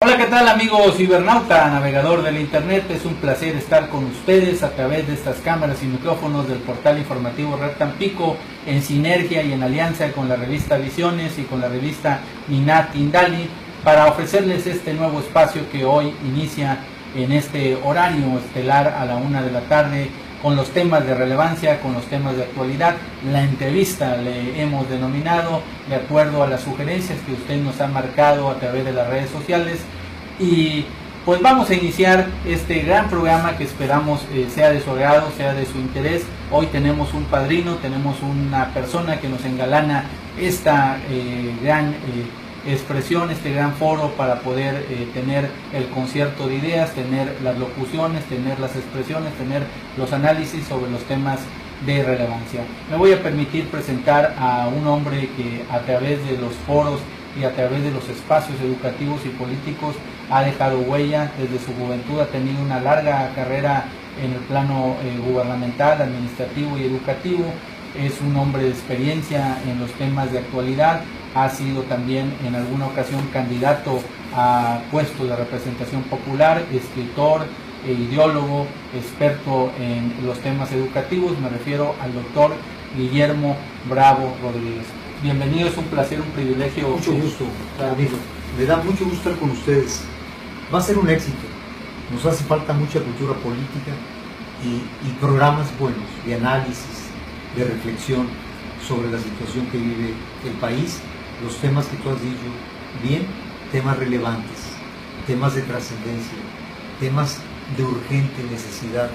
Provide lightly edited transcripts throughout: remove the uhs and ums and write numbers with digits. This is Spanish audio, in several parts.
Hola, ¿qué tal amigo cibernauta, navegador del internet? Es un placer estar con ustedes a través de estas cámaras y micrófonos del portal informativo Red Tampico, en sinergia y en alianza con la revista Visiones y con la revista Minat Indali, para ofrecerles este nuevo espacio que hoy inicia en este horario estelar a la 1 de la tarde, con los temas de relevancia, con los temas de actualidad. La entrevista le hemos denominado de acuerdo a las sugerencias que usted nos ha marcado a través de las redes sociales, y pues vamos a iniciar este gran programa que esperamos sea de su agrado, sea de su interés. Hoy tenemos un padrino, tenemos una persona que nos engalana esta gran expresión, este gran foro para poder tener el concierto de ideas, tener las locuciones, tener las expresiones, tener los análisis sobre los temas de relevancia. Me voy a permitir presentar a un hombre que a través de los foros y a través de los espacios educativos y políticos ha dejado huella. Desde su juventud ha tenido una larga carrera en el plano gubernamental, administrativo y educativo. Es un hombre de experiencia en los temas de actualidad. Ha sido también en alguna ocasión candidato a puestos de representación popular, escritor, ideólogo, experto en los temas educativos. Me refiero al doctor Guillermo Bravo Rodríguez. Bienvenido, es un placer, un privilegio. Mucho gusto, amigo. Me da mucho gusto estar con ustedes. Va a ser un éxito. Nos hace falta mucha cultura política y programas buenos de análisis, de reflexión sobre la situación que vive el país, los temas que tú has dicho bien, temas relevantes, temas de trascendencia, temas de urgente necesidad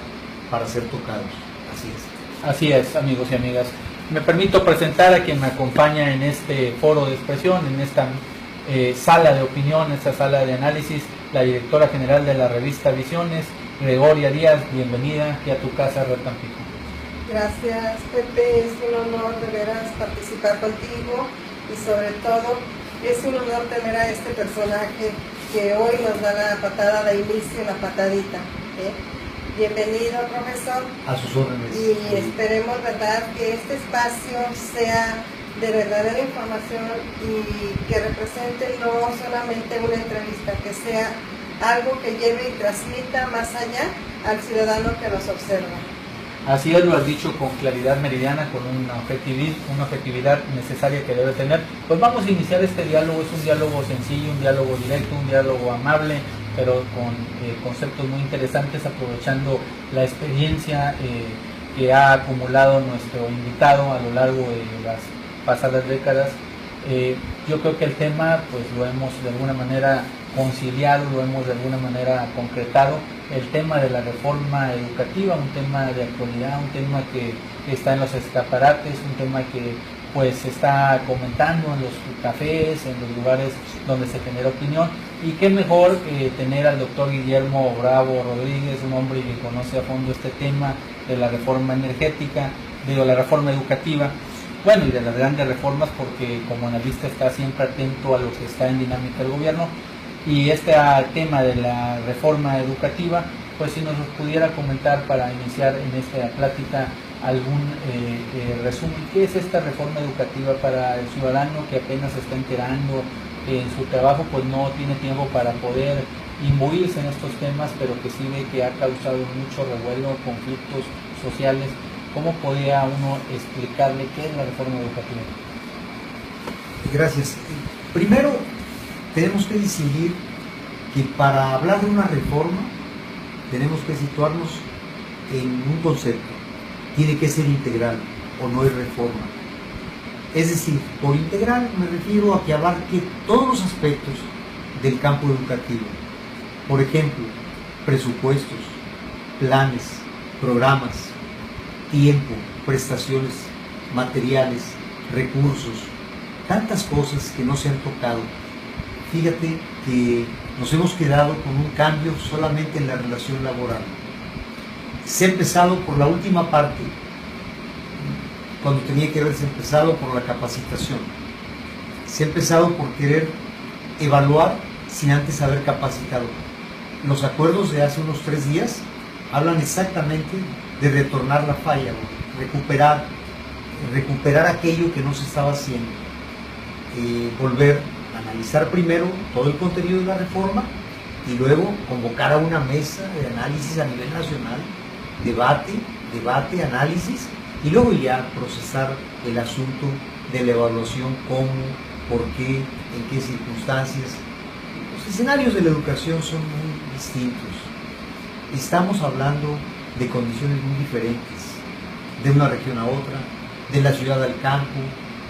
para ser tocados. Así es. Así es, amigos y amigas. Me permito presentar a quien me acompaña en este foro de expresión, en esta sala de opinión, esta sala de análisis, la directora general de la revista Visiones, Gregoria Díaz. Bienvenida aquí a tu casa, Red Tampico. Gracias, Pepe, es un honor de veras participar contigo y sobre todo es un honor tener a este personaje que hoy nos da la patada de inicio, la patadita. Bienvenido, profesor. A sus órdenes. Y esperemos, ¿verdad?, que este espacio sea de verdadera información y que represente no solamente una entrevista, que sea algo que lleve y transmita más allá al ciudadano que nos observa. Así es, lo has dicho con claridad meridiana, con una objetividad necesaria que debe tener. Pues vamos a iniciar este diálogo. Es un diálogo sencillo, un diálogo directo, un diálogo amable, pero con conceptos muy interesantes, aprovechando la experiencia que ha acumulado nuestro invitado a lo largo de las pasadas décadas. Yo creo que el tema pues lo hemos de alguna manera conciliado, lo hemos de alguna manera concretado. El tema de la reforma educativa, un tema de actualidad, un tema que está en los escaparates, un tema que pues se está comentando en los cafés, en los lugares donde se genera opinión. Y qué mejor tener al doctor Guillermo Bravo Rodríguez, un hombre que conoce a fondo este tema de la reforma energética, de la reforma educativa, bueno, y de las grandes reformas, porque como analista está siempre atento a lo que está en dinámica del gobierno. Y este tema de la reforma educativa, pues si nos pudiera comentar para iniciar en esta plática algún resumen. ¿Qué es esta reforma educativa para el ciudadano que apenas se está enterando, que en su trabajo pues no tiene tiempo para poder imbuirse en estos temas, pero que sí ve que ha causado mucho revuelo, conflictos sociales? ¿Cómo podría uno explicarle qué es la reforma educativa? Gracias. Primero, tenemos que distinguir que para hablar de una reforma tenemos que situarnos en un concepto. Tiene que ser integral o no es reforma. Es decir, por integral me refiero a que abarque todos los aspectos del campo educativo. Por ejemplo, presupuestos, planes, programas, tiempo, prestaciones, materiales, recursos, tantas cosas que no se han tocado. Fíjate que nos hemos quedado con un cambio solamente en la relación laboral. Se ha empezado por la última parte, cuando tenía que haberse empezado por la capacitación. Se ha empezado por querer evaluar sin antes haber capacitado. Los acuerdos de hace unos 3 días hablan exactamente de retornar la falla, recuperar aquello que no se estaba haciendo, volver analizar primero todo el contenido de la reforma y luego convocar a una mesa de análisis a nivel nacional, debate, análisis, y luego ya procesar el asunto de la evaluación, cómo, por qué, en qué circunstancias. Los escenarios de la educación son muy distintos. Estamos hablando de condiciones muy diferentes, de una región a otra, de la ciudad al campo,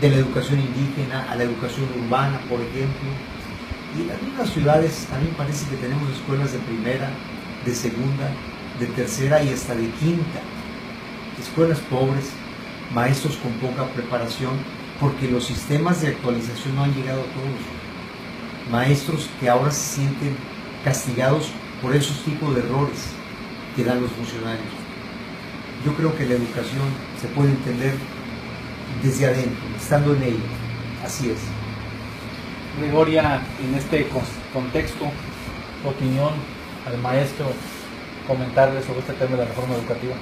de la educación indígena a la educación urbana, por ejemplo. Y en las mismas ciudades a mí me parece que tenemos escuelas de primera, de segunda, de tercera y hasta de quinta. Escuelas pobres, maestros con poca preparación, porque los sistemas de actualización no han llegado a todos. Maestros que ahora se sienten castigados por esos tipos de errores que dan los funcionarios. Yo creo que la educación se puede entender desde adentro, estando en ella. Así es. Gregoria, en este contexto, tu opinión al maestro, comentarle sobre este tema de la reforma educativa.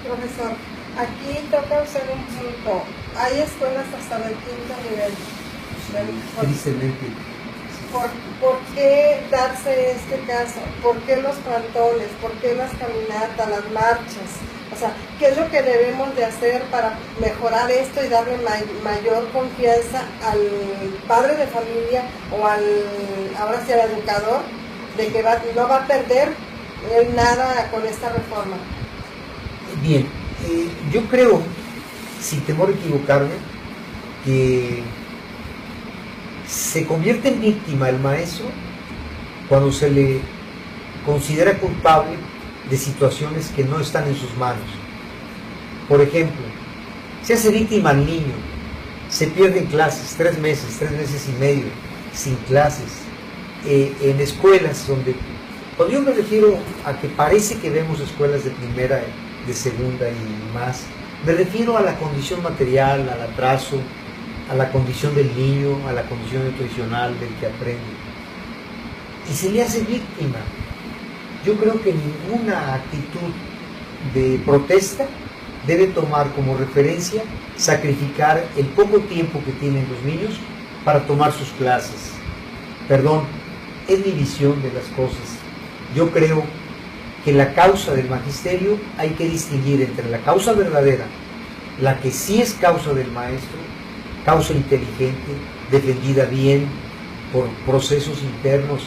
Profesor, aquí toca usted un punto. Hay escuelas hasta del quinto nivel. Tristemente. ¿Por qué darse este caso? ¿Por qué los plantones? ¿Por qué las caminatas, las marchas? O sea, ¿qué es lo que debemos de hacer para mejorar esto y darle mayor confianza al padre de familia o ahora sí al educador de que no va a perder nada con esta reforma? Bien, yo creo, sin temor a equivocarme, que se convierte en víctima el maestro cuando se le considera culpable de situaciones que no están en sus manos. Por ejemplo, se hace víctima al niño, se pierden clases, 3 meses y medio sin clases, en escuelas donde, cuando yo me refiero a que parece que vemos escuelas de primera, de segunda y más, me refiero a la condición material, al atraso, a la condición del niño, a la condición nutricional del que aprende. Y se le hace víctima. Yo creo que ninguna actitud de protesta debe tomar como referencia sacrificar el poco tiempo que tienen los niños para tomar sus clases. Perdón, es mi visión de las cosas. Yo creo que la causa del magisterio hay que distinguir entre la causa verdadera, la que sí es causa del maestro, causa inteligente, defendida bien por procesos internos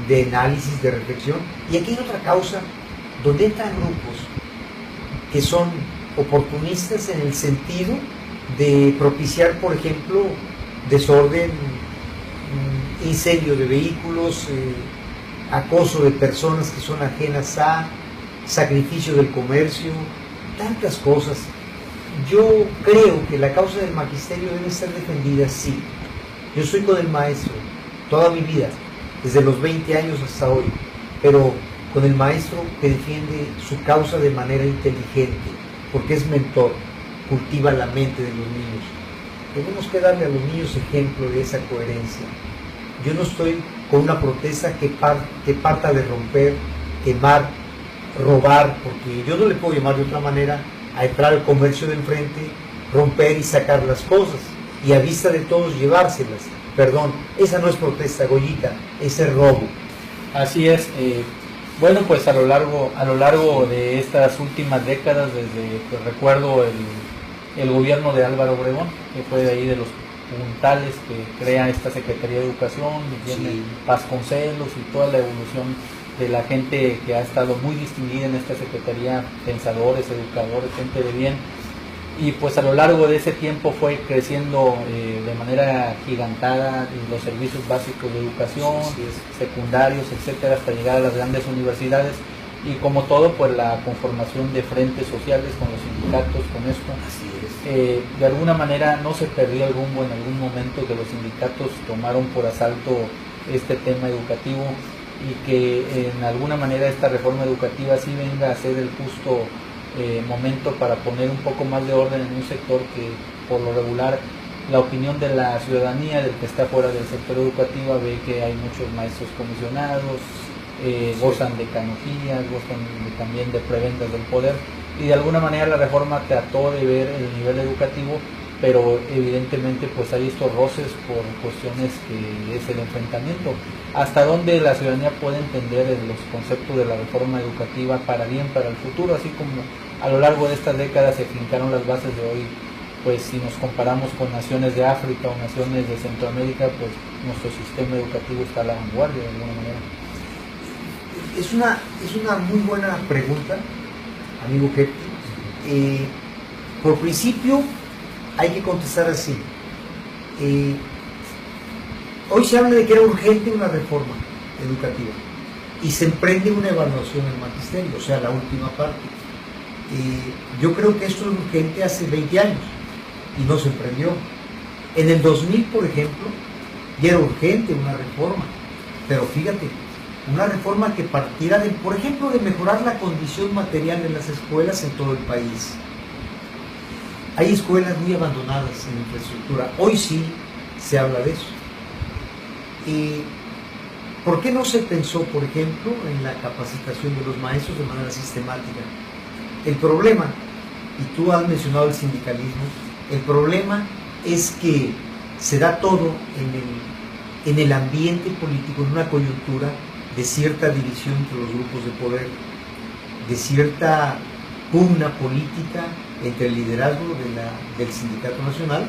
de análisis, de reflexión, y aquí hay otra causa donde entran grupos que son oportunistas en el sentido de propiciar, por ejemplo, desorden, incendio de vehículos, acoso de personas que son ajenas a, sacrificio del comercio, tantas cosas. Yo creo que la causa del magisterio debe ser defendida, sí. Yo soy con el maestro toda mi vida, desde los 20 años hasta hoy, pero con el maestro que defiende su causa de manera inteligente, porque es mentor, cultiva la mente de los niños. Tenemos que darle a los niños ejemplo de esa coherencia. Yo no estoy con una protesta que parta de romper, quemar, robar, porque yo no le puedo llamar de otra manera a entrar al comercio de enfrente, romper y sacar las cosas, y a vista de todos llevárselas. Perdón, esa no es protesta, Goyita, ese es robo. Así es. Bueno, pues a lo largo de estas últimas décadas, desde que recuerdo el gobierno de Álvaro Obregón, que fue de ahí de los puntales que crea esta Secretaría de Educación, y viene Sí. Vasconcelos y toda la evolución de la gente que ha estado muy distinguida en esta Secretaría, pensadores, educadores, gente de bien. Y pues a lo largo de ese tiempo fue creciendo de manera gigantada los servicios básicos de educación, secundarios, etcétera, hasta llegar a las grandes universidades. Y como todo, pues la conformación de frentes sociales con los sindicatos, con esto. Así es. De alguna manera no se perdió el rumbo en algún momento, que los sindicatos tomaron por asalto este tema educativo, y que en alguna manera esta reforma educativa sí venga a ser el justo momento para poner un poco más de orden en un sector que por lo regular la opinión de la ciudadanía, del que está fuera del sector educativo, ve que hay muchos maestros comisionados, gozan de canonjías, gozan también de prebendas del poder, y de alguna manera la reforma trató de ver el nivel educativo, pero evidentemente pues hay estos roces por cuestiones que es el enfrentamiento. ¿Hasta dónde la ciudadanía puede entender los conceptos de la reforma educativa para bien, para el futuro, así como a lo largo de estas décadas se fincaron las bases de hoy? Pues si nos comparamos con naciones de África o naciones de Centroamérica, pues nuestro sistema educativo está a la vanguardia de alguna manera. Es una muy buena pregunta, amigo Kepti. Por principio hay que contestar así. Hoy se habla de que era urgente una reforma educativa y se emprende una evaluación del magisterio, o sea, la última parte. Yo creo que esto es urgente hace 20 años y no se emprendió. En el 2000, por ejemplo, ya era urgente una reforma, pero fíjate, una reforma que partiera, por ejemplo, de mejorar la condición material de las escuelas en todo el país. Hay escuelas muy abandonadas en infraestructura, hoy sí se habla de eso. ¿Por qué no se pensó, por ejemplo, en la capacitación de los maestros de manera sistemática? El problema, y tú has mencionado el sindicalismo, el problema es que se da todo en el ambiente político, en una coyuntura de cierta división entre los grupos de poder, de cierta pugna política entre el liderazgo del Sindicato Nacional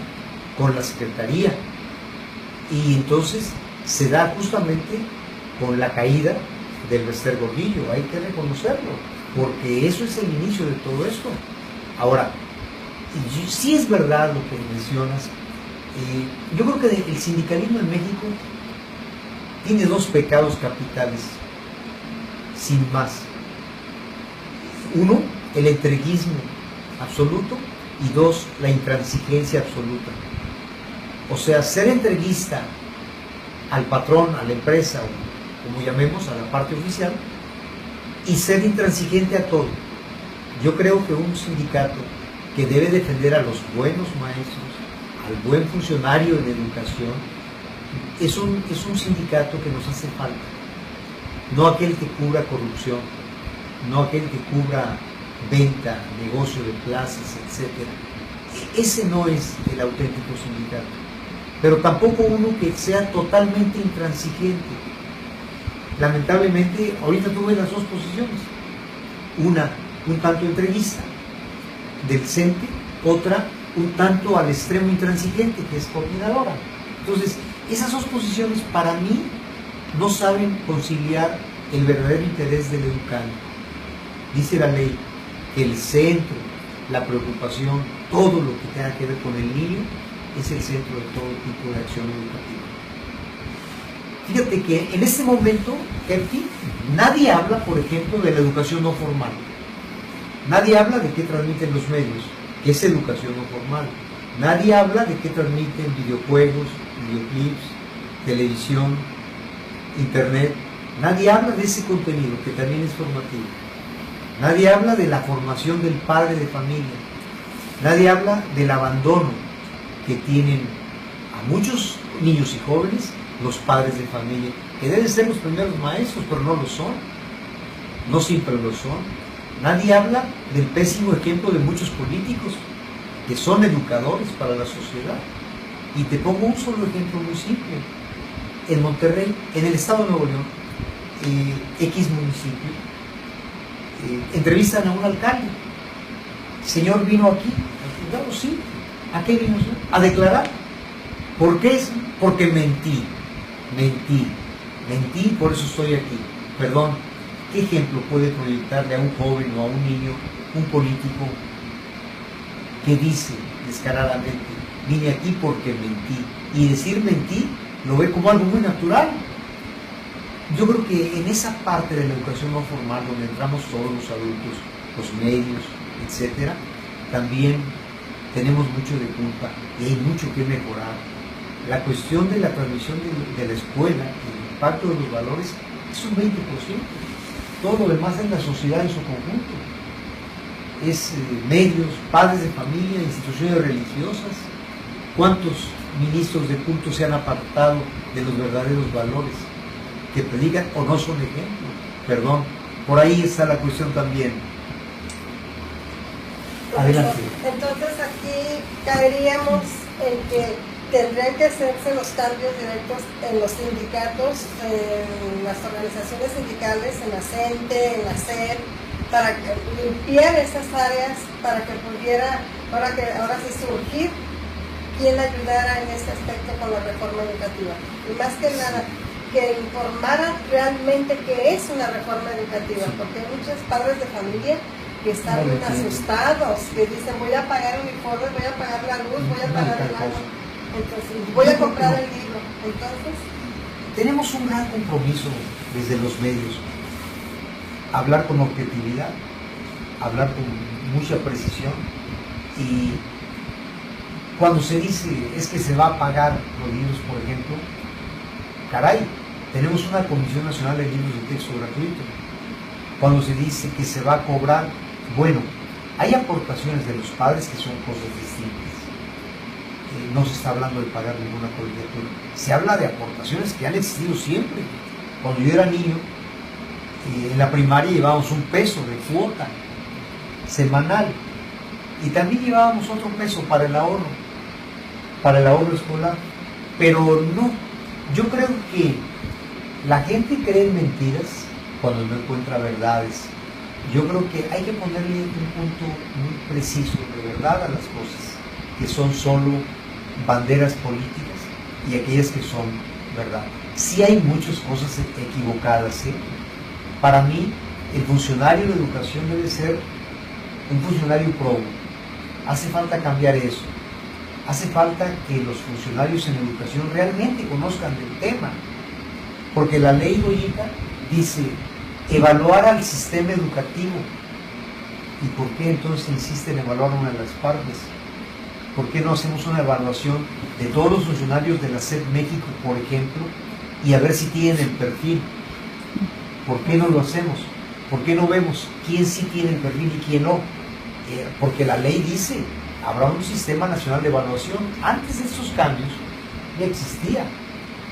con la Secretaría. Y entonces se da justamente con la caída del Bester Gordillo, hay que reconocerlo, porque eso es el inicio de todo esto. Ahora, sí es verdad lo que mencionas. Yo creo que el sindicalismo en México tiene dos pecados capitales, sin más. Uno, el entreguismo absoluto, y dos, la intransigencia absoluta. O sea, ser entreguista al patrón, a la empresa, o como llamemos, a la parte oficial, y ser intransigente a todo. Yo creo que un sindicato que debe defender a los buenos maestros, al buen funcionario en educación, es un sindicato que nos hace falta. No aquel que cubra corrupción, no aquel que cubra venta, negocio de plazas, etc. Ese no es el auténtico sindicato. Pero tampoco uno que sea totalmente intransigente. Lamentablemente, ahorita tuve las dos posiciones. Una, un tanto entreguista del CENTE, otra, un tanto al extremo intransigente, que es coordinadora. Entonces, esas dos posiciones para mí no saben conciliar el verdadero interés del educando. Dice la ley que el centro, la preocupación, todo lo que tenga que ver con el niño, es el centro de todo tipo de acción educativa. Fíjate que en este momento, Kepti, nadie habla, por ejemplo, de la educación no formal. Nadie habla de qué transmiten los medios, que es educación no formal. Nadie habla de qué transmiten videojuegos, videoclips, televisión, internet. Nadie habla de ese contenido, que también es formativo. Nadie habla de la formación del padre de familia. Nadie habla del abandono que tienen a muchos niños y jóvenes los padres de familia, que deben ser los primeros maestros, pero no lo son. No siempre lo son. Nadie habla del pésimo ejemplo de muchos políticos que son educadores para la sociedad. Y te pongo un solo ejemplo muy simple. En Monterrey, en el estado de Nuevo León, X municipio, entrevistan a un alcalde. El señor vino aquí, al juzgado, sí. ¿A qué vino? A declarar. ¿Por qué? Porque mentí, por eso estoy aquí. Perdón, ¿qué ejemplo puede proyectarle a un joven o a un niño, un político que dice descaradamente, vine aquí porque mentí? Y decir mentí lo ve como algo muy natural. Yo creo que en esa parte de la educación no formal, donde entramos todos los adultos, los medios, etcétera, también tenemos mucho de culpa y hay mucho que mejorar. La cuestión de la transmisión de la escuela, el impacto de los valores, es un 20%. Todo lo demás es la sociedad en su conjunto. Es medios, padres de familia, instituciones religiosas. ¿Cuántos ministros de culto se han apartado de los verdaderos valores que predican o no son ejemplo? Perdón, por ahí está la cuestión también. Adelante. Entonces aquí sí caeríamos en que tendrían que hacerse los cambios directos en los sindicatos, en las organizaciones sindicales, en la CENTE, en la SED, para que limpiar esas áreas, para que pudiera, ahora sí surgir quien ayudara en este aspecto con la reforma educativa. Y más que nada, que informara realmente qué es una reforma educativa, porque hay muchos padres de familia que están asustados, que dicen voy a pagar uniformes, voy a pagar la luz, voy a pagar el agua, entonces voy a comprar el libro. Entonces tenemos un gran compromiso desde los medios, hablar con objetividad, hablar con mucha precisión, y cuando se dice es que se va a pagar los libros, por ejemplo, caray, tenemos una Comisión Nacional de Libros de Texto gratuito. Cuando se dice que se va a cobrar, bueno, hay aportaciones de los padres que son cosas distintas. No se está hablando de pagar ninguna colegiatura. Se habla de aportaciones que han existido siempre. Cuando yo era niño, en la primaria llevábamos $1 de cuota semanal, y también llevábamos otro peso para el ahorro escolar. Pero no, yo creo que la gente cree en mentiras cuando no encuentra verdades. Yo creo que hay que ponerle un punto muy preciso de verdad a las cosas, que son solo banderas políticas, y aquellas que son verdad. Sí hay muchas cosas equivocadas, ¿eh? Para mí, el funcionario de educación debe ser un funcionario probo. Hace falta cambiar eso. Hace falta que los funcionarios en educación realmente conozcan del tema. Porque la ley Goyita dice evaluar al sistema educativo. ¿Y por qué entonces insiste en evaluar una de las partes? ¿Por qué no hacemos una evaluación de todos los funcionarios de la SED México, por ejemplo, y a ver si tienen el perfil? ¿Por qué no lo hacemos? ¿Por qué no vemos quién sí tiene el perfil y quién no? Porque la ley dice, habrá un sistema nacional de evaluación. Antes de estos cambios ya existía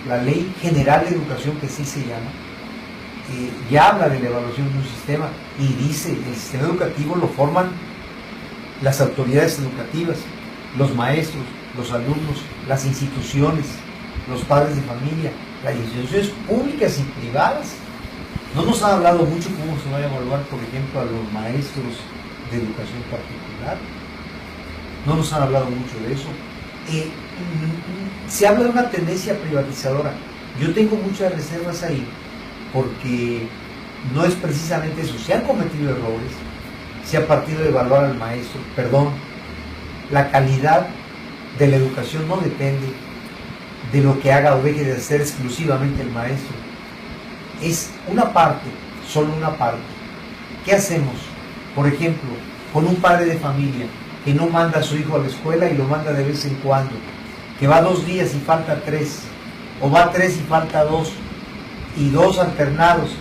la Ley General de Educación, que sí se llama, ya habla de la evaluación de un sistema, y dice, el sistema educativo lo forman las autoridades educativas, los maestros, los alumnos, las instituciones, los padres de familia, las instituciones públicas y privadas. No nos han hablado mucho cómo se va a evaluar, por ejemplo, a los maestros de educación particular. No nos han hablado mucho de eso. Se habla de una tendencia privatizadora. Yo tengo muchas reservas ahí, porque no es precisamente eso. Se han cometido errores, se ha partido de evaluar al maestro. Perdón, la calidad de la educación no depende de lo que haga o deje de hacer exclusivamente el maestro. Es una parte, solo una parte. ¿Qué hacemos? Por ejemplo, con un padre de familia que no manda a su hijo a la escuela y lo manda de vez en cuando, que va 2 días y falta 3, o va 3 y falta 2, y 2 alternados.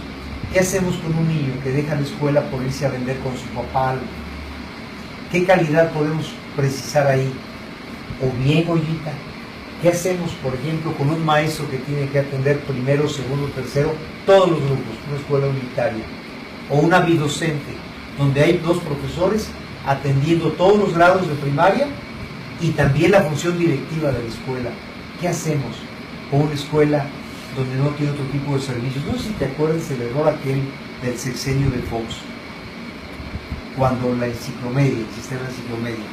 ¿Qué hacemos con un niño que deja la escuela por irse a vender con su papá algo? ¿Qué calidad podemos precisar ahí? O bien, Goyita, ¿qué hacemos, por ejemplo, con un maestro que tiene que atender primero, segundo, tercero, todos los grupos, una escuela unitaria? O una bidocente, donde hay 2 profesores atendiendo todos los grados de primaria y también la función directiva de la escuela. ¿Qué hacemos con una escuela donde no tiene otro tipo de servicios? No sé si te acuerdas del error aquel del sexenio de Fox, cuando la enciclomedia, el sistema de enciclomedia.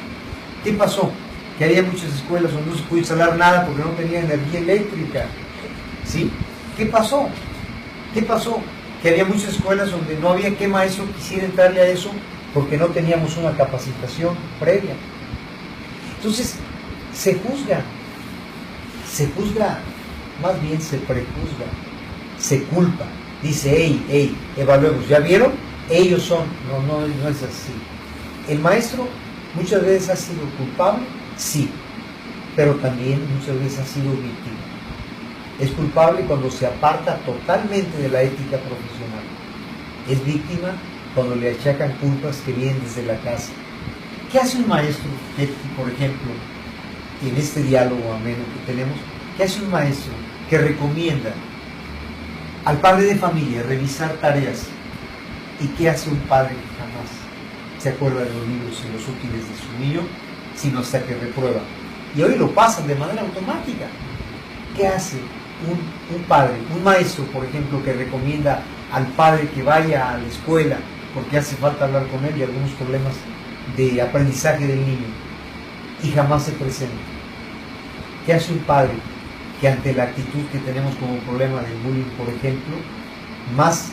¿Qué pasó? Que había muchas escuelas donde no se pudo instalar nada porque no tenía energía eléctrica. ¿Sí? ¿Qué pasó? ¿Qué pasó? Que había muchas escuelas donde no había qué maestro quisiera entrarle a eso porque no teníamos una capacitación previa. Entonces, se juzga, más bien se prejuzga, se culpa. Dice, hey, evaluemos, ¿ya vieron? Ellos son. No es así. El maestro muchas veces ha sido culpable, sí, pero también muchas veces ha sido víctima. Es culpable cuando se aparta totalmente de la ética profesional. Es víctima cuando le achacan culpas que vienen desde la casa. ¿Qué hace un maestro, por ejemplo, en este diálogo ameno que tenemos? ¿Qué hace un maestro que recomienda al padre de familia revisar tareas? ¿Y qué hace un padre que jamás se acuerda de los libros y los útiles de su niño? sino hasta que reprueba. Y hoy lo pasan de manera automática. ¿Qué hace un padre, un maestro, por ejemplo, que recomienda al padre que vaya a la escuela porque hace falta hablar con él y algunos problemas de aprendizaje del niño, y jamás se presenta? ¿Qué hace un padre que ante la actitud que tenemos como problema del bullying, por ejemplo, más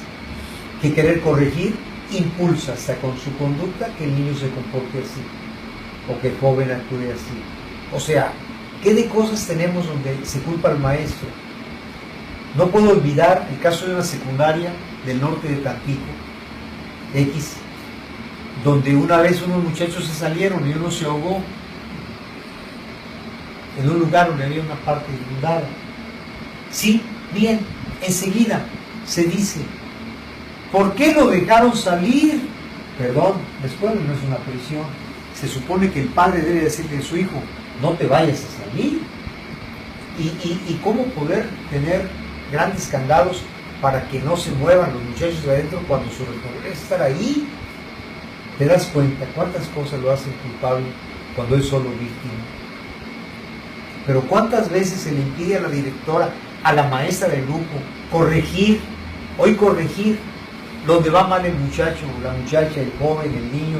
que querer corregir, impulsa hasta con su conducta que el niño se comporte así o que el joven actúe así? O sea, ¿qué de cosas tenemos donde se culpa al maestro? No puedo olvidar el caso de una secundaria del norte de Tampico, X, donde una vez unos muchachos se salieron y uno se ahogó en un lugar donde había una parte inundada. Sí, bien, enseguida se dice, ¿por qué lo dejaron salir? Perdón, la escuela no es una prisión. Se supone que el padre debe decirle a su hijo, no te vayas a salir. ¿Y cómo poder tener grandes candados para que no se muevan los muchachos de adentro cuando su responsabilidad es estar ahí? ¿Te das cuenta cuántas cosas lo hacen culpable cuando es solo víctima? Pero cuántas veces se le impide a la directora, a la maestra del grupo, corregir, donde va mal el muchacho, la muchacha, el joven, el niño,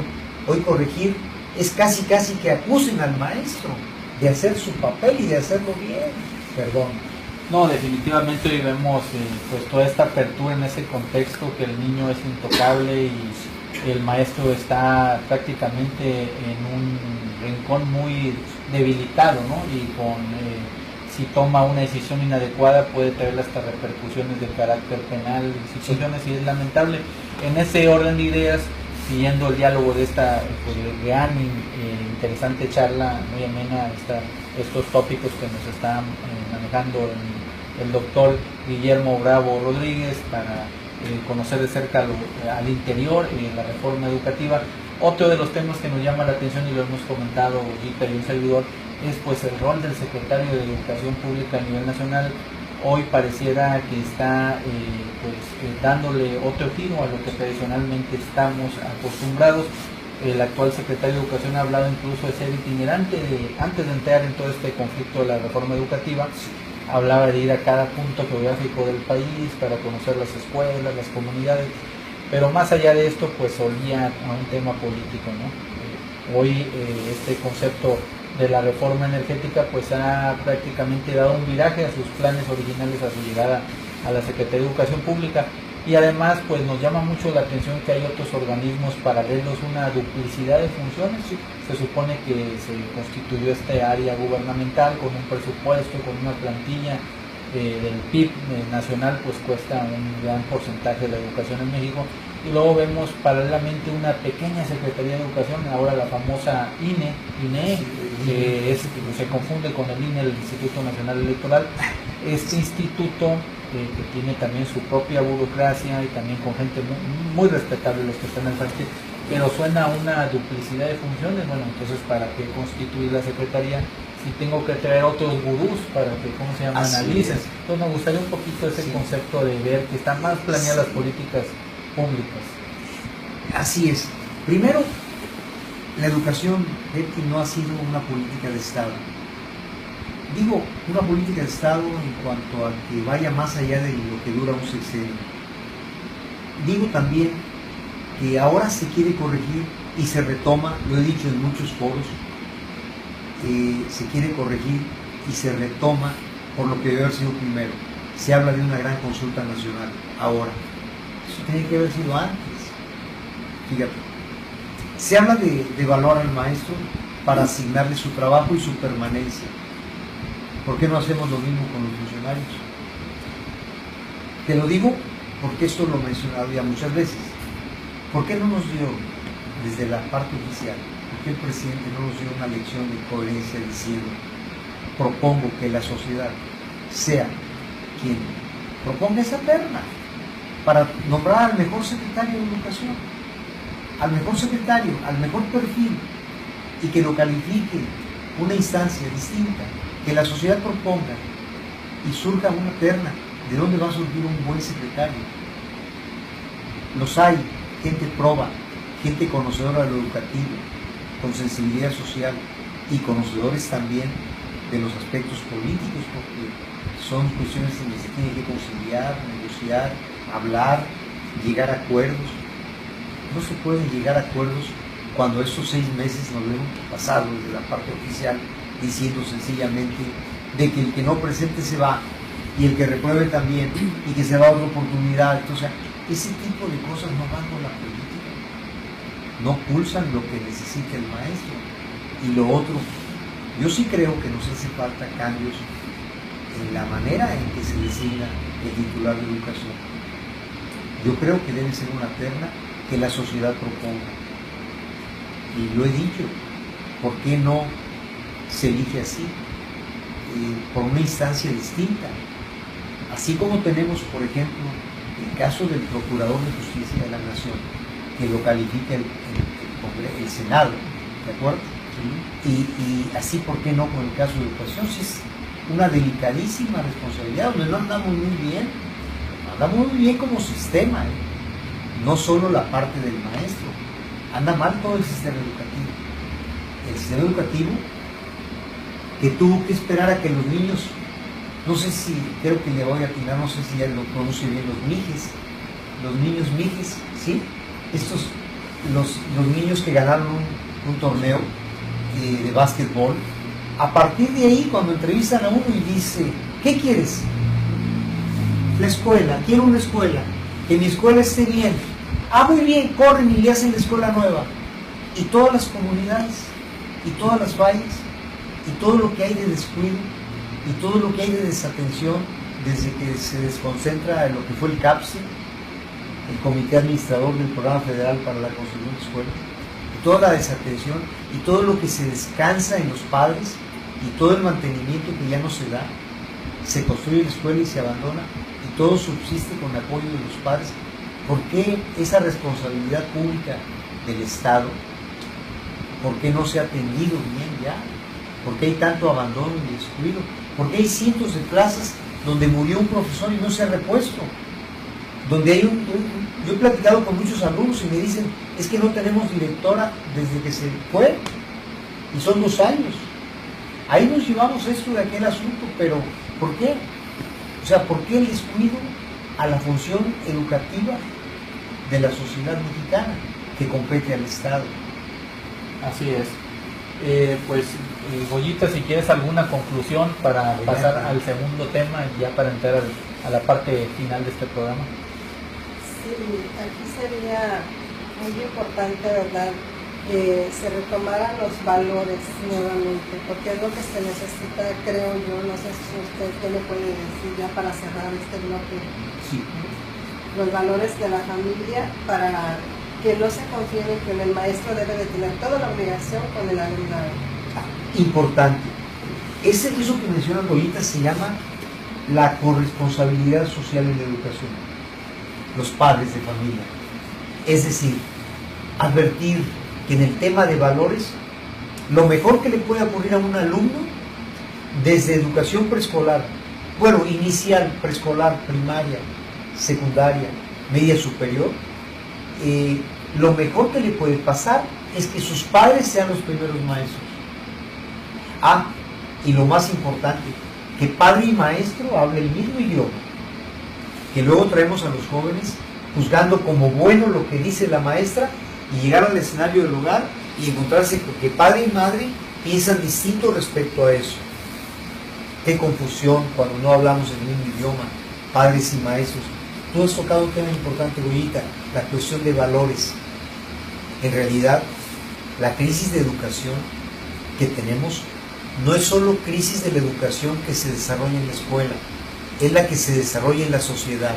hoy corregir es casi que acusen al maestro de hacer su papel y de hacerlo bien. Perdón. No, definitivamente hoy vemos pues toda esta apertura en ese contexto, que el niño es intocable y el maestro está prácticamente en un rincón muy debilitado, ¿no? Y si toma una decisión inadecuada puede traer hasta repercusiones de carácter penal y situaciones, y es lamentable. En ese orden de ideas, siguiendo el diálogo de esta gran interesante charla, muy amena, estos tópicos que nos están manejando el doctor Guillermo Bravo Rodríguez, para conocer de cerca al interior la reforma educativa. Otro de los temas que nos llama la atención, y lo hemos comentado Rita y un servidor, es pues el rol del secretario de Educación Pública a nivel nacional. Hoy pareciera que está dándole otro giro a lo que tradicionalmente estamos acostumbrados. El actual secretario de Educación ha hablado incluso de ser itinerante, antes de entrar en todo este conflicto de la reforma educativa. Hablaba de ir a cada punto geográfico del país para conocer las escuelas, las comunidades, pero más allá de esto, pues olía a un tema político, ¿no? Hoy este concepto de la reforma energética pues ha prácticamente dado un viraje a sus planes originales a su llegada a la Secretaría de Educación Pública, y además pues nos llama mucho la atención que hay otros organismos paralelos, una duplicidad de funciones. Se supone que se constituyó este área gubernamental con un presupuesto, con una plantilla del PIB nacional, pues cuesta un gran porcentaje de la educación en México, y luego vemos paralelamente una pequeña Secretaría de Educación, ahora la famosa INE, que se confunde con el INE, el Instituto Nacional Electoral, este instituto que tiene también su propia burocracia y también con gente muy respetable los que están al frente, pero suena a una duplicidad de funciones. Bueno, entonces ¿para qué constituir la Secretaría si tengo que traer otros gurús para que, analicen? Entonces me gustaría un poquito ese concepto de ver que están más planeadas las políticas públicas. Así es. Primero, la educación, Betty, no ha sido una política de Estado. Digo, una política de Estado en cuanto a que vaya más allá de lo que dura un sexenio. Digo también que ahora se quiere corregir y se retoma, lo he dicho en muchos foros, se quiere corregir y se retoma por lo que debe haber sido primero. Se habla de una gran consulta nacional ahora. Eso tiene que haber sido antes. Fíjate, se habla de evaluar al maestro para asignarle su trabajo y su permanencia. ¿Por qué no hacemos lo mismo con los funcionarios? Te lo digo porque esto lo he mencionado ya muchas veces. ¿Por qué no nos dio desde la parte oficial? ¿Por qué el presidente no nos dio una lección de coherencia diciendo, propongo que la sociedad sea quien proponga esa terna para nombrar al mejor secretario de Educación, al mejor secretario, al mejor perfil, y que lo califique una instancia distinta, que la sociedad proponga y surja una terna de dónde va a surgir un buen secretario? Los hay, gente proba, gente conocedora de lo educativo, con sensibilidad social, y conocedores también de los aspectos políticos, porque son cuestiones en las que se tiene que conciliar, negociar, hablar, llegar a acuerdos. No se pueden llegar a acuerdos cuando estos 6 meses nos lo hemos pasado desde la parte oficial diciendo sencillamente de que el que no presente se va y el que repruebe también y que se va a otra oportunidad. Entonces, ese tipo de cosas no van con la política, no pulsan lo que necesita el maestro. Y lo otro, yo sí creo que nos hace falta cambios en la manera en que se designa el titular de educación. Yo creo que debe ser una terna que la sociedad proponga. Y lo he dicho, ¿por qué no se elige así? Por una instancia distinta. Así como tenemos, por ejemplo, el caso del Procurador de Justicia de la Nación, que lo califica el Senado, ¿de acuerdo? Y así, ¿por qué no con el caso de educación? Si es una delicadísima responsabilidad, donde no andamos muy bien como sistema, no solo la parte del maestro, anda mal todo el sistema educativo. El sistema educativo que tuvo que esperar a que los niños, no sé si, creo que le voy a atinar, no sé si ya lo pronuncio bien, los niños mijes, ¿sí? Estos, los niños que ganaron un torneo de básquetbol, a partir de ahí, cuando entrevistan a uno y dice, ¿qué quieres? La escuela, quiero una escuela, que mi escuela esté bien. Ah, muy bien, corren y le hacen la escuela nueva. Y todas las comunidades, y todas las fallas, y todo lo que hay de descuido, y todo lo que hay de desatención, desde que se desconcentra en lo que fue el CAPSE, el Comité Administrador del Programa Federal para la Construcción de Escuelas, y toda la desatención, y todo lo que se descansa en los padres, y todo el mantenimiento que ya no se da, se construye la escuela y se abandona, y todo subsiste con el apoyo de los padres. ¿Por qué esa responsabilidad pública del Estado? ¿Por qué no se ha atendido bien ya? ¿Por qué hay tanto abandono y descuido? ¿Por qué hay cientos de plazas donde murió un profesor y no se ha repuesto? Donde hay yo he platicado con muchos alumnos y me dicen, es que no tenemos directora desde que se fue, y son 2 años. Ahí nos llevamos esto de aquel asunto, pero ¿por qué? O sea, ¿por qué el descuido a la función educativa de la sociedad mexicana que compete al Estado? Así es. Goyita, si quieres alguna conclusión para pasar al segundo tema y ya para entrar a la parte final de este programa. Sí, aquí sería muy importante, ¿verdad?, que se retomaran los valores nuevamente, porque es lo que se necesita, creo yo. No sé si usted qué le puede decir ya para cerrar este bloque. Sí. Los valores de la familia, para que no se confíen que el maestro debe de tener toda la obligación con el alumnado. Importante. Eso que menciona Goyita se llama la corresponsabilidad social en la educación. Los padres de familia. Es decir, advertir que en el tema de valores, lo mejor que le puede ocurrir a un alumno, desde educación preescolar, bueno, inicial, preescolar, primaria, secundaria, media superior, lo mejor que le puede pasar es que sus padres sean los primeros maestros. Y lo más importante, que padre y maestro hablen el mismo idioma, que luego traemos a los jóvenes juzgando como bueno lo que dice la maestra, y llegar al escenario del hogar y encontrarse con que padre y madre piensan distinto respecto a eso. Qué confusión cuando no hablamos el mismo idioma, padres y maestros. Tú has tocado un tema importante, Goyita, la cuestión de valores. En realidad, la crisis de educación que tenemos no es solo crisis de la educación que se desarrolla en la escuela, es la que se desarrolla en la sociedad.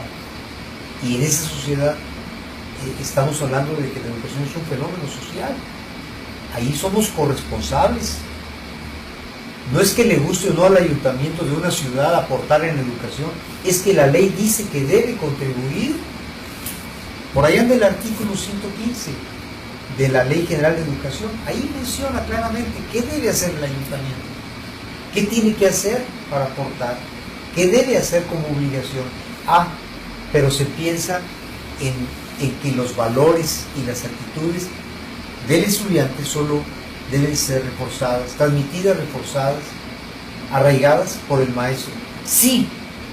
Y en esa sociedad estamos hablando de que la educación es un fenómeno social. Ahí somos corresponsables. No es que le guste o no al ayuntamiento de una ciudad aportar en educación, es que la ley dice que debe contribuir. Por allá anda el artículo 115 de la Ley General de Educación. Ahí menciona claramente qué debe hacer el ayuntamiento, qué tiene que hacer para aportar, qué debe hacer como obligación. Pero se piensa en que los valores y las actitudes del estudiante solo deben ser reforzadas, transmitidas, reforzadas, arraigadas por el maestro. Sí,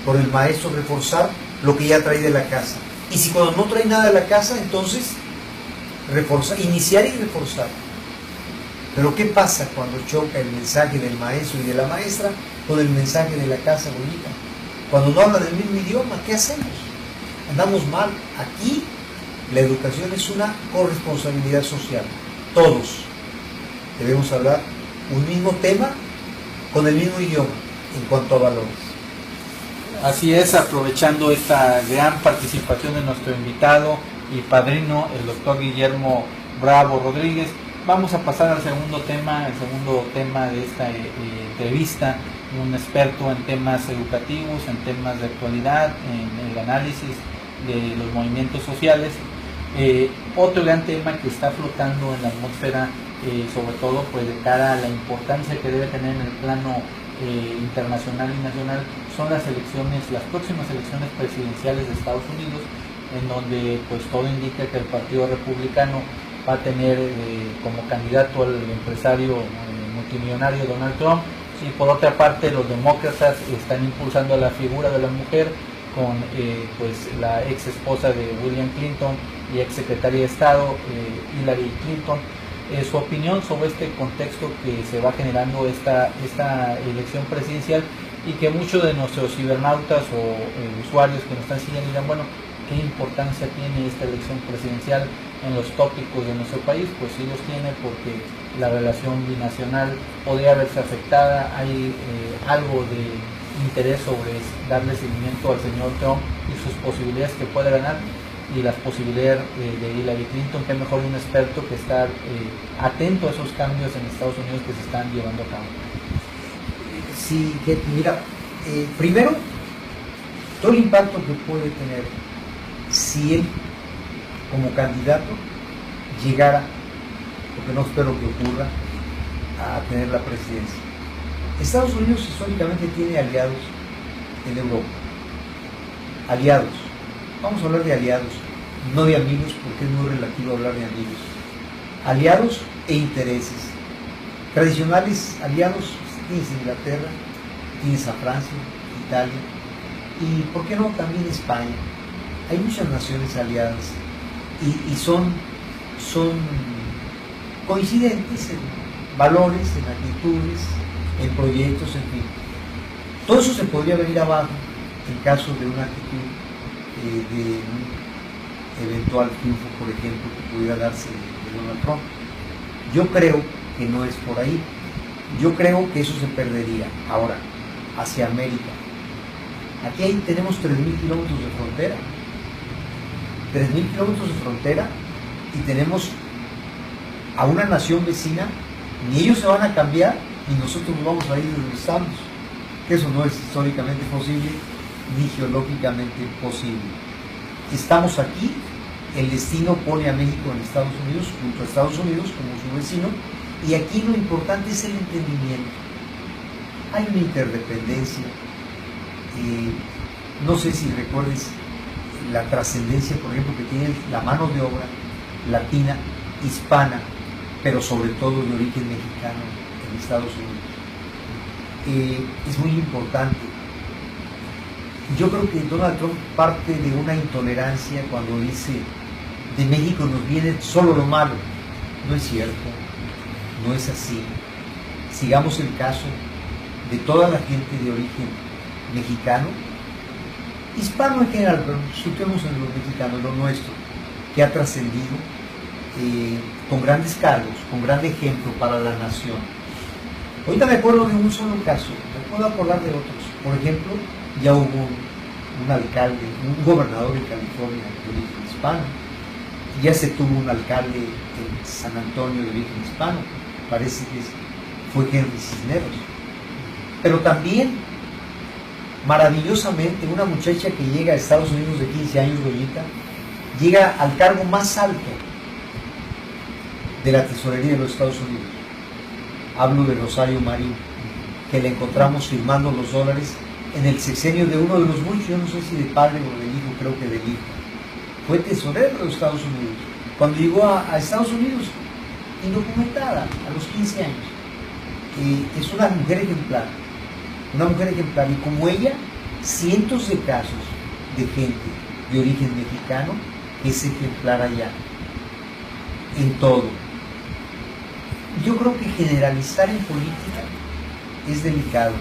por el maestro reforzar lo que ya trae de la casa. Y si cuando no trae nada de la casa, entonces reforzar, iniciar y reforzar. Pero ¿qué pasa cuando choca el mensaje del maestro y de la maestra con el mensaje de la casa bonita? Cuando no hablan el mismo idioma, ¿qué hacemos? Andamos mal. Aquí la educación es una corresponsabilidad social. Todos debemos hablar un mismo tema con el mismo idioma en cuanto a valores. Así es, aprovechando esta gran participación de nuestro invitado y padrino, el doctor Guillermo Bravo Rodríguez, vamos a pasar al segundo tema de esta entrevista, un experto en temas educativos, en temas de actualidad, en el análisis de los movimientos sociales. Otro gran tema que está flotando en la atmósfera, sobre todo pues de cara a la importancia que debe tener en el plano internacional y nacional, son las próximas elecciones presidenciales de Estados Unidos, en donde pues todo indica que el Partido Republicano va a tener como candidato al empresario multimillonario Donald Trump, y por otra parte los demócratas están impulsando a la figura de la mujer con pues la ex esposa de William Clinton y ex secretaria de Estado Hillary Clinton. Su opinión sobre este contexto que se va generando esta elección presidencial, y que muchos de nuestros cibernautas o usuarios que nos están siguiendo dirán, bueno, ¿qué importancia tiene esta elección presidencial en los tópicos de nuestro país? Pues sí los tiene, porque la relación binacional podría verse afectada. Hay algo de interés sobre darle seguimiento al señor Trump y sus posibilidades que puede ganar, y las posibilidades de Hillary Clinton. Que mejor un experto que estar atento a esos cambios en Estados Unidos que se están llevando a cabo. Sí, mira, primero, todo el impacto que puede tener si él, como candidato, llegara, porque no espero que ocurra, a tener la presidencia. Estados Unidos históricamente tiene aliados en Europa. Aliados. Vamos a hablar de aliados, no de amigos, porque es muy relativo hablar de amigos. Aliados e intereses. Tradicionales aliados, tienes Inglaterra, tienes a Francia, Italia, y ¿por qué no también España? Hay muchas naciones aliadas y son coincidentes en valores, en actitudes, en proyectos, en fin. Todo eso se podría venir abajo en caso de una actitud de un eventual triunfo, por ejemplo, que pudiera darse de Donald Trump. Yo creo que no es por ahí. Yo creo que eso se perdería. Ahora, hacia América. Aquí tenemos 3.000 kilómetros de frontera. 3.000 kilómetros de frontera, y tenemos a una nación vecina. Ni ellos se van a cambiar, ni nosotros nos vamos a ir de donde estamos. Eso no es históricamente posible, ni geológicamente posible. Estamos aquí, el destino pone a México en Estados Unidos, junto a Estados Unidos como su vecino, y aquí lo importante es el entendimiento. Hay una interdependencia. No sé si recuerdes la trascendencia, por ejemplo, que tiene la mano de obra latina, hispana, pero sobre todo de origen mexicano en Estados Unidos. Es muy importante. Yo creo que Donald Trump parte de una intolerancia cuando dice de México nos viene solo lo malo. No es cierto, no es así. Sigamos el caso de toda la gente de origen mexicano, hispano en general, pero situemos en los mexicanos, lo nuestro, que ha trascendido con grandes cargos, con gran ejemplo para la nación. Ahorita me acuerdo de un solo caso, me puedo acordar de otros. Por ejemplo, ya hubo un alcalde, un gobernador en California de origen hispano, ya se tuvo un alcalde en San Antonio de origen hispano, parece que fue Henry Cisneros. Pero también, maravillosamente, una muchacha que llega a Estados Unidos de 15 años, Goyita, llega al cargo más alto de la tesorería de los Estados Unidos. Hablo de Rosario Marín, que le encontramos firmando los dólares en el sexenio de uno de los muchos, yo no sé si de padre o del hijo, creo que del hijo. Fue tesorero de los Estados Unidos. Cuando llegó a Estados Unidos, indocumentada, a los 15 años. Es una mujer ejemplar, y como ella, cientos de casos de gente de origen mexicano que es ejemplar allá, en todo. Yo creo que generalizar en política es delicado,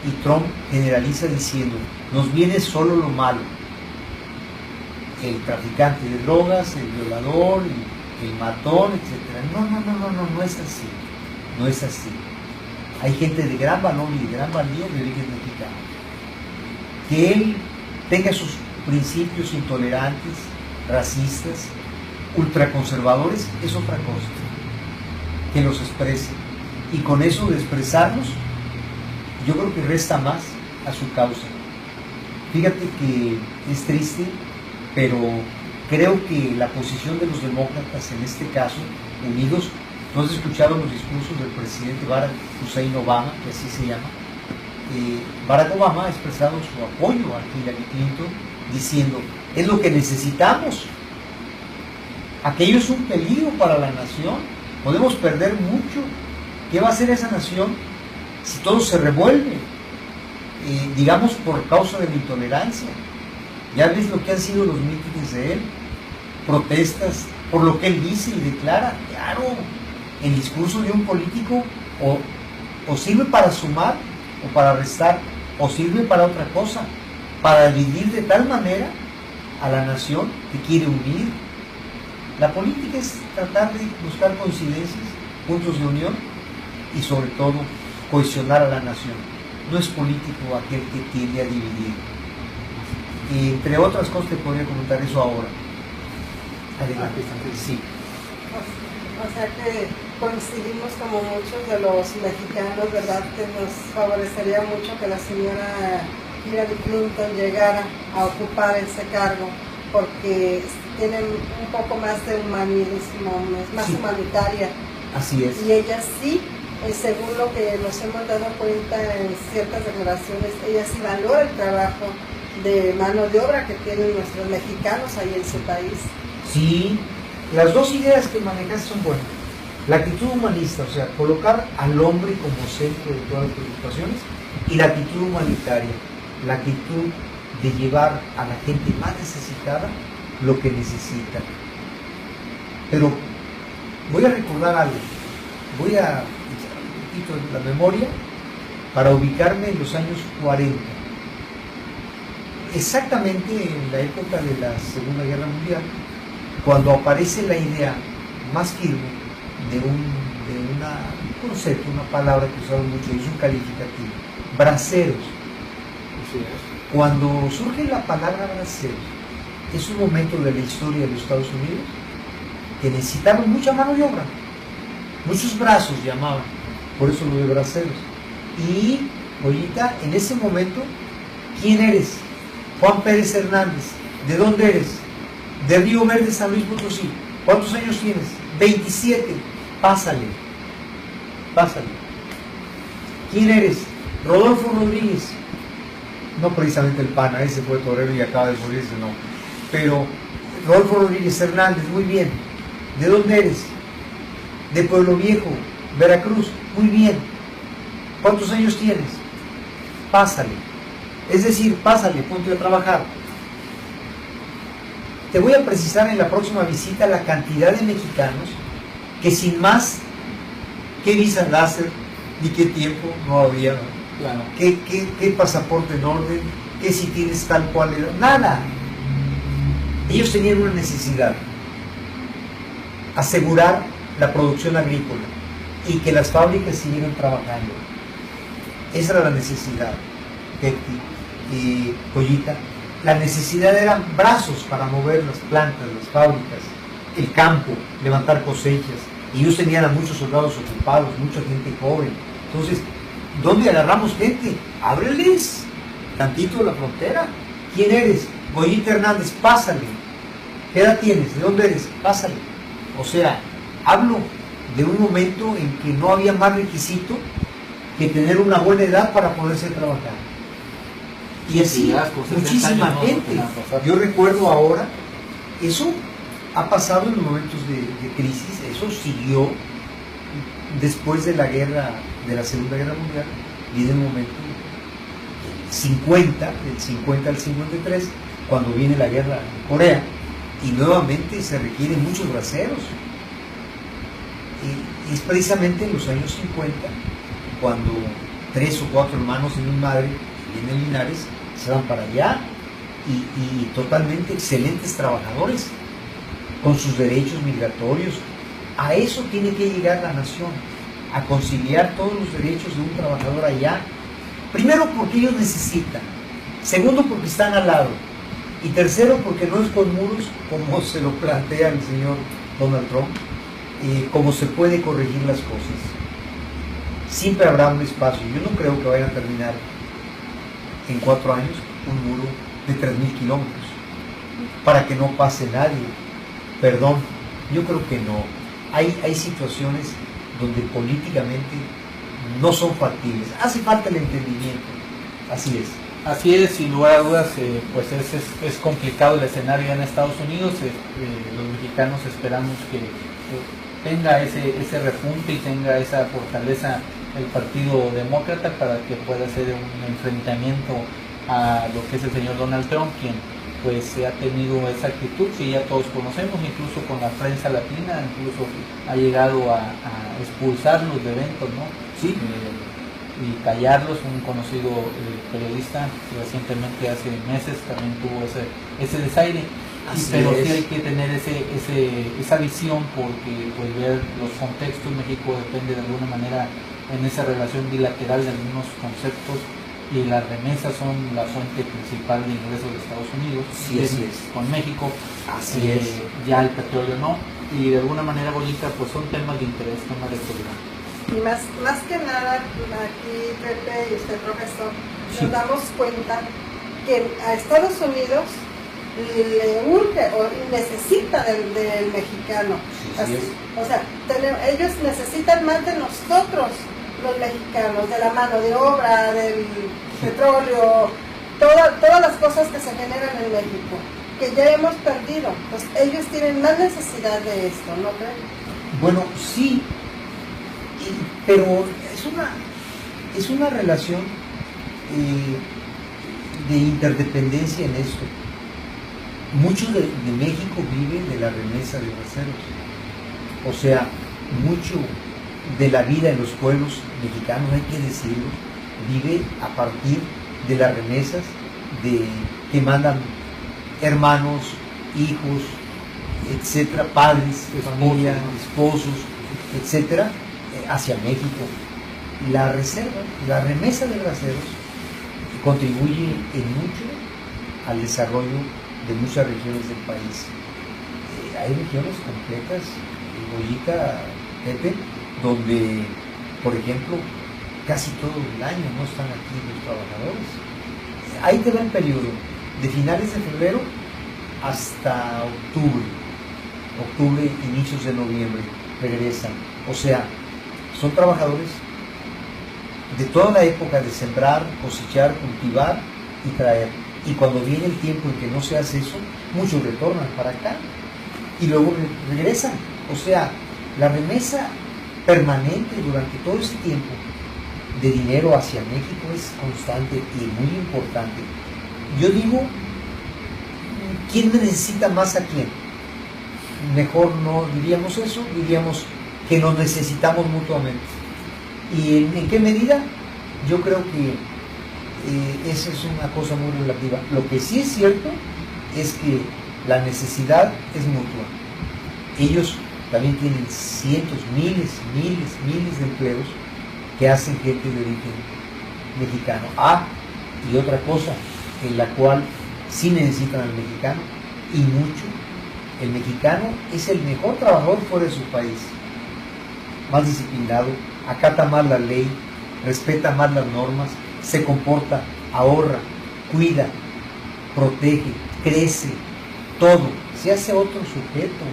y Trump generaliza diciendo, nos viene solo lo malo, el traficante de drogas, el violador, el matón, etc. No es así, no es así. Hay gente de gran valor y de gran valía de origen mexicano. Que él tenga sus principios intolerantes, racistas, ultraconservadores, es otra cosa. Que los exprese. Y con eso de expresarlos, yo creo que resta más a su causa. Fíjate que es triste, pero creo que la posición de los demócratas en este caso, unidos, ¿no has escuchado los discursos del presidente Barack Hussein Obama, que así se llama? Barack Obama ha expresado su apoyo a Hillary Clinton diciendo, es lo que necesitamos. Aquello es un peligro para la nación, podemos perder mucho. ¿Qué va a hacer esa nación si todo se revuelve? Digamos por causa de la intolerancia. Ya ves lo que han sido los mítines de él, protestas por lo que él dice y declara. Claro, el discurso de un político o sirve para sumar o para restar, o sirve para otra cosa, para dividir de tal manera a la nación que quiere unir. La política es tratar de buscar coincidencias, puntos de unión y sobre todo cohesionar a la nación. No es político aquel que tiende a dividir. Y entre otras cosas te podría comentar eso ahora. Adelante, sí. O sea que coincidimos como muchos de los mexicanos, ¿verdad? Que nos favorecería mucho que la señora Hillary Clinton llegara a ocupar ese cargo, porque tienen un poco más de humanismo, es más humanitaria. Así es. Y ella sí, según lo que nos hemos dado cuenta en ciertas declaraciones, ella sí valora el trabajo de mano de obra que tienen nuestros mexicanos ahí en su país. Sí, las dos ideas que manejas son buenas. La actitud humanista, o sea, colocar al hombre como centro de todas las preocupaciones, y la actitud humanitaria, la actitud de llevar a la gente más necesitada lo que necesita. Pero voy a recordar algo, voy a echar un poquito de la memoria para ubicarme en los años 40. Exactamente en la época de la Segunda Guerra Mundial, cuando aparece la idea más firme de un concepto, una palabra que usamos mucho, es un calificativo, braceros. Cuando surge la palabra braceros, es un momento de la historia de los Estados Unidos que necesitaban mucha mano de obra, muchos brazos llamaban, por eso lo de braceros. Y ahorita, en ese momento, ¿quién eres? Juan Pérez Hernández. ¿De dónde eres? De Río Verde, San Luis Potosí. ¿Cuántos años tienes? 27. Pásale. ¿Quién eres? Rodolfo Rodríguez. No precisamente el pana, ese fue torero y acaba de morirse, no. Pero Rodolfo Rodríguez Hernández, muy bien. ¿De dónde eres? De Pueblo Viejo, Veracruz. Muy bien. ¿Cuántos años tienes? Pásale. Es decir, pásale, ponte a trabajar. Te voy a precisar en la próxima visita la cantidad de mexicanos que sin más, qué visa láser, ni qué tiempo no había, claro. ¿Qué pasaporte en orden, qué si tienes tal cual edad, nada. Ellos tenían una necesidad, asegurar la producción agrícola y que las fábricas siguieran trabajando. Esa era la necesidad, Tecti y Pollita. La necesidad eran brazos para mover las plantas, las fábricas, el campo, levantar cosechas. Y ellos tenían a muchos soldados ocupados, mucha gente joven. Entonces, ¿dónde agarramos gente? Ábreles tantito la frontera. ¿Quién eres? Goyita Hernández, pásale. ¿Qué edad tienes? ¿De dónde eres? Pásale. O sea, hablo de un momento en que no había más requisito que tener una buena edad para poderse trabajar. Y así, muchísima gente. Yo recuerdo ahora, eso ha pasado en momentos de crisis, eso siguió después de la guerra, de la Segunda Guerra Mundial, y en el momento del 50 al 53, cuando viene la guerra en Corea, y nuevamente se requieren muchos braceros. Y es precisamente en los años 50 cuando 3 o 4 hermanos de mi madre, vienen Linares, se van para allá, y totalmente excelentes trabajadores, con sus derechos migratorios. A eso tiene que llegar la nación, a conciliar todos los derechos de un trabajador allá. Primero, porque ellos necesitan. Segundo, porque están al lado. Y tercero, porque no es con muros, como se lo plantea el señor Donald Trump, como se puede corregir las cosas. Siempre habrá un espacio. Yo no creo que vayan a terminar en 4 años un muro de 3.000 kilómetros para que no pase nadie. Perdón, yo creo que no. Hay situaciones donde políticamente no son factibles. Hace falta el entendimiento. Así es. Así es, sin lugar a dudas, pues es complicado el escenario en Estados Unidos. Los mexicanos esperamos que tenga ese repunte y tenga esa fortaleza el Partido Demócrata para que pueda hacer un enfrentamiento a lo que es el señor Donald Trump, quien pues ha tenido esa actitud que ya todos conocemos, incluso con la prensa latina, incluso ha llegado a expulsarlos de eventos, ¿no? Sí. Y callarlos. Un conocido periodista recientemente, hace meses, también tuvo ese desaire. Pero sí hay que tener esa visión, porque pues ver los contextos. México depende de alguna manera en esa relación bilateral de algunos conceptos, y las remesas son la fuente principal de ingresos de Estados Unidos. Sí, así es. Con México, así es. Ya el petróleo no, y de alguna manera, Bonita, pues son temas de interés, temas de actualidad. Y más que nada, aquí Pepe y usted, profesor, sí, nos damos cuenta que a Estados Unidos le urge o necesita del mexicano. Sí, o sea, ellos necesitan más de nosotros, los mexicanos, de la mano de obra, del petróleo, todas las cosas que se generan en México, que ya hemos perdido. Pues ellos tienen más necesidad de esto, ¿no creen? Bueno, sí, pero es una relación de interdependencia en esto. Muchos de México viven de la remesa de braceros. O sea, mucho de la vida en los pueblos mexicanos, hay que decirlo, vive a partir de las remesas que mandan hermanos, hijos, etcétera, padres, familia, esposos, etcétera, hacia México. La remesa de braceros contribuye en mucho al desarrollo de muchas regiones del país. Hay regiones completas, Boyita, Pepe, donde, por ejemplo, casi todo el año no están aquí los trabajadores. Ahí te va el periodo, de finales de febrero hasta octubre, inicios de noviembre, regresan. O sea, son trabajadores de toda la época de sembrar, cosechar, cultivar y traer. Y cuando viene el tiempo en que no se hace eso, muchos retornan para acá y luego regresan. O sea, la remesa permanente durante todo ese tiempo de dinero hacia México es constante y muy importante. Yo digo, ¿quién necesita más a quién? Mejor no diríamos eso, diríamos que nos necesitamos mutuamente. ¿Y en qué medida? Yo creo que esa es una cosa muy relativa. Lo que sí es cierto es que la necesidad es mutua. Ellos también tienen cientos, miles de empleos que hacen gente de origen mexicano. Y otra cosa en la cual sí necesitan al mexicano, y mucho. El mexicano es el mejor trabajador fuera de su país, más disciplinado, acata más la ley, respeta más las normas, se comporta, ahorra, cuida, protege, crece, todo, se hace otro sujeto.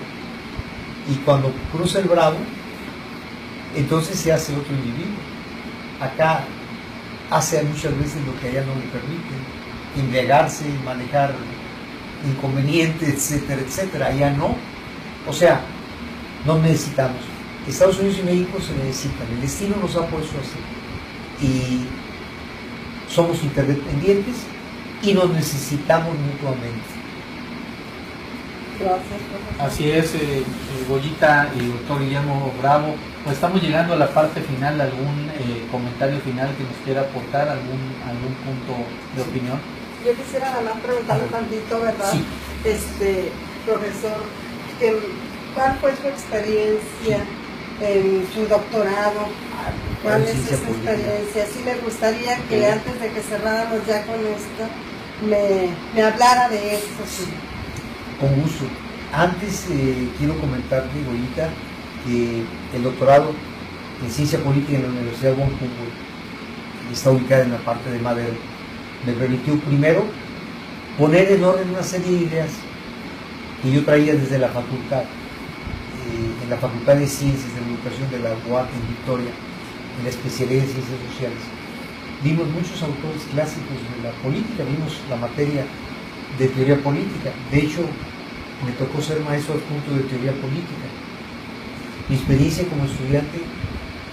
Y cuando cruza el Bravo, entonces se hace otro individuo. Acá hace muchas veces lo que allá no le permiten, embriagarse, manejar inconvenientes, etcétera, etcétera. Allá no, O sea, nos necesitamos. Estados Unidos y México se necesitan. El destino nos ha puesto así. Y somos interdependientes y nos necesitamos mutuamente. Gracias, profesor. Así es, Goyita y doctor Guillermo Bravo. Pues estamos llegando a la parte final. ¿Algún comentario final que nos quiera aportar? ¿Algún punto de opinión? Yo quisiera nada más preguntarle tantito, ¿verdad? Sí. Profesor, ¿cuál fue su experiencia en su doctorado? ¿Cuál es esa experiencia? Sí, me gustaría que antes de que cerráramos ya con esto, me hablara de eso. Sí. Con gusto. Antes quiero comentarte, Goyita, que el doctorado en Ciencia Política en la Universidad von Humboldt está ubicada en la parte de Madero. Me permitió primero poner en orden una serie de ideas que yo traía desde la facultad, en la Facultad de Ciencias de la Educación de la UAT en Victoria, en la especialidad de Ciencias Sociales. Vimos muchos autores clásicos de la política, vimos la materia de teoría política. De hecho, me tocó ser maestro adjunto de teoría política. Mi experiencia como estudiante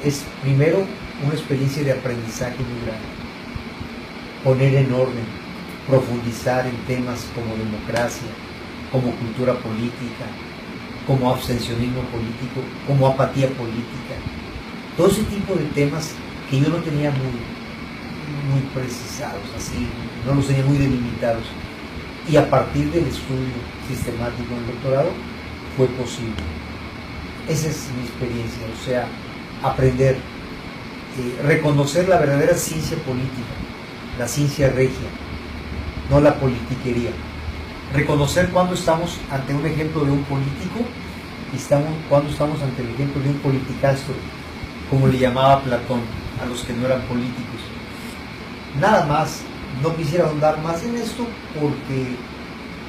es primero una experiencia de aprendizaje muy grande. Poner en orden, profundizar en temas como democracia, como cultura política, como abstencionismo político, como apatía política. Todo ese tipo de temas que yo no tenía muy precisados, así, no los tenía muy delimitados. Y a partir del estudio sistemático del doctorado fue posible. Esa es mi experiencia, o sea, aprender, reconocer la verdadera ciencia política, la ciencia regia, no la politiquería. Reconocer cuando estamos ante un ejemplo de un político y cuando estamos ante el ejemplo de un politicastro, como le llamaba Platón a los que no eran políticos. Nada más, no quisiera ahondar más en esto porque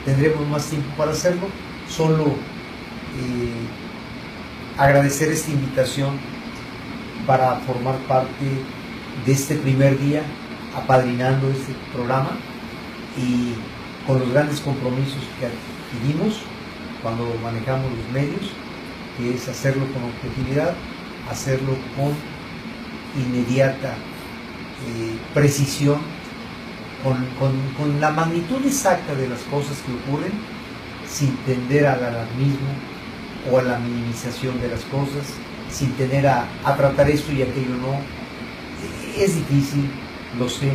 tendremos más tiempo para hacerlo. Solo agradecer esta invitación para formar parte de este primer día, apadrinando este programa y con los grandes compromisos que adquirimos cuando manejamos los medios, que es hacerlo con objetividad, hacerlo con inmediata precisión, con la magnitud exacta de las cosas que ocurren, sin tender al alarmismo o a la minimización de las cosas, sin tener a tratar esto y aquello no. Es difícil, lo sé,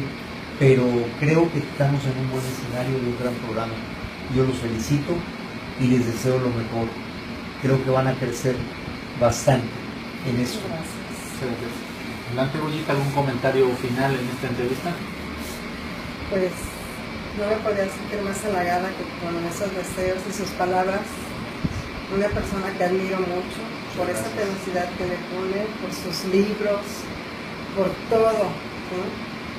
pero creo que estamos en un buen escenario de un gran programa. Yo los felicito y les deseo lo mejor. Creo que van a crecer bastante en eso. Gracias. Adelante, Goyita, ¿algún comentario final en esta entrevista? Pues no me podría sentir más halagada que con esos deseos y sus palabras. Una persona que admiro mucho por esa tenacidad que le pone, por sus libros, por todo, ¿sí?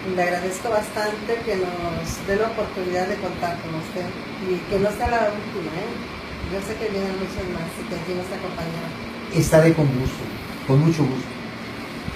Y le agradezco bastante que nos dé la oportunidad de contar con usted y que no sea la última, ¿eh? Yo sé que vienen muchos más y que aquí nos acompañarán. Estaré con gusto, con mucho gusto.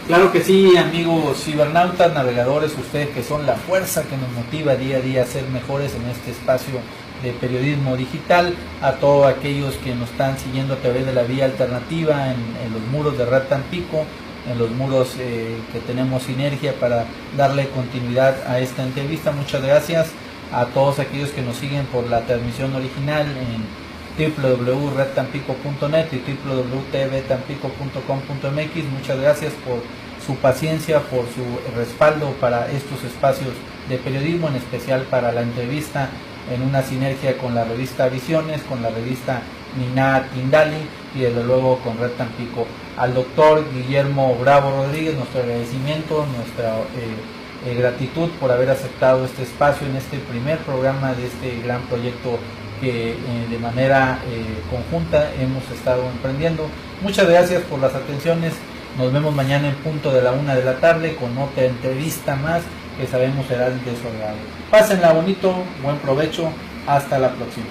Claro que sí, amigos cibernautas, navegadores, ustedes que son la fuerza que nos motiva día a día a ser mejores en este espacio de periodismo digital, a todos aquellos que nos están siguiendo a través de la vía alternativa en los muros de Red Tampico, en los muros que tenemos Sinergia para darle continuidad a esta entrevista. Muchas gracias a todos aquellos que nos siguen por la transmisión original en www.redtampico.net y www.tvtampico.com.mx. Muchas gracias por su paciencia, por su respaldo para estos espacios de periodismo, en especial para la entrevista en una sinergia con la revista Visiones, con la revista Minat Indali y desde luego con Red Tampico. Al doctor Guillermo Bravo Rodríguez, nuestro agradecimiento, nuestra gratitud por haber aceptado este espacio en este primer programa de este gran proyecto que de manera conjunta hemos estado emprendiendo. Muchas gracias por las atenciones. Nos vemos mañana en punto de la 1 de la tarde con otra entrevista más que sabemos será de su agrado. Pásenla bonito, buen provecho, hasta la próxima.